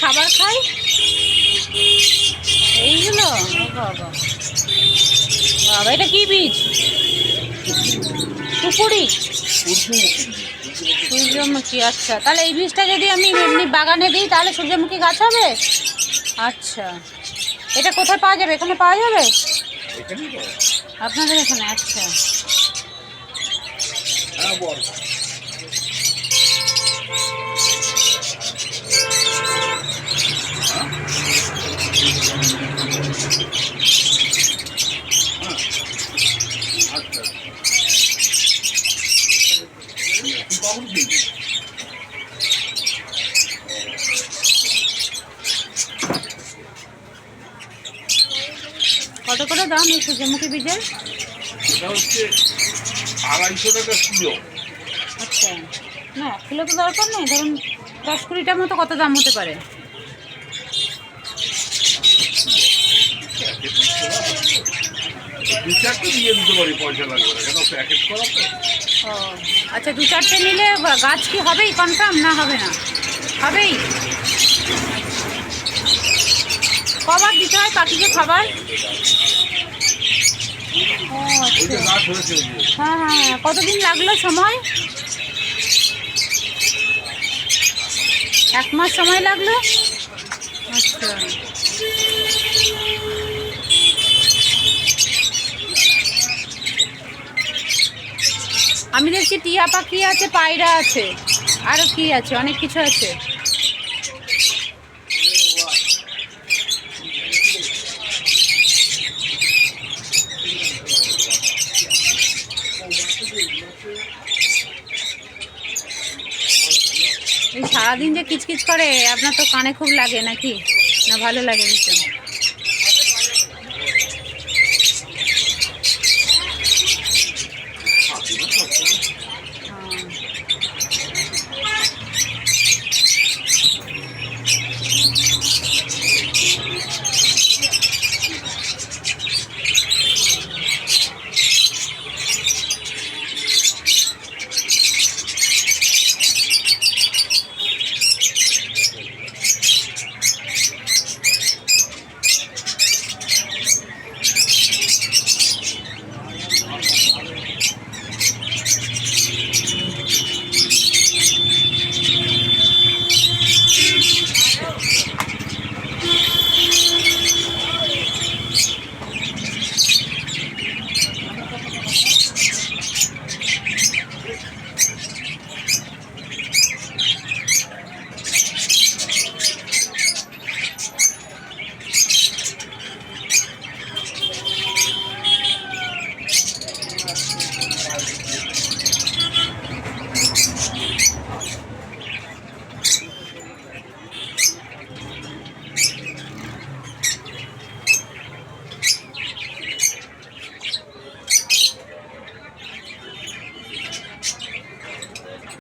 খাবার খায় এইগুলো। বাবা বাবা, এটা কি বীজ? সুপুরি, সূর্যমুখী। আচ্ছা, তাহলে এই বীজটা যদি আমি এমনি বাগানে দিই তাহলে সূর্যমুখী গাছ হবে? আচ্ছা, এটা কোথায় পাওয়া যাবে? এখানে পাওয়া যাবে আপনাদের এখানে? আচ্ছা, কত করে দাম এই সূর্যমুখী বীজের? এটা হচ্ছে 250 টাকা কিলো। আচ্ছা, না 1 কিলো তো দরকার নেই, ধরুন 10-20টার মতো কত দাম হতে পারে? দু চারটে দিয়ে দিতে পারি, পয়সা লাগবে না, কেন প্যাকেট করা তো। ও আচ্ছা, 2-4টে নিলে গাছ কি হবেই কনফার্ম, না হবে না? হবেই। কবার দিতে হয় পাখিকে খাবার? ও ওই যে আচ্ছা, গাছ হয়েছে ওই যে। হ্যাঁ হ্যাঁ হ্যাঁ। কতদিন লাগলো সময়? 1 মাস সময় লাগলো? আচ্ছা, আমি দেখছি টিয়া পাখি আছে, পায়রা আছে, আরও কি আছে, অনেক কিছু আছে। এই সারাদিন যে কিচকিচ করে, আপনার তো কানে খুব লাগে নাকি? না ভালো লাগে ভীষণ?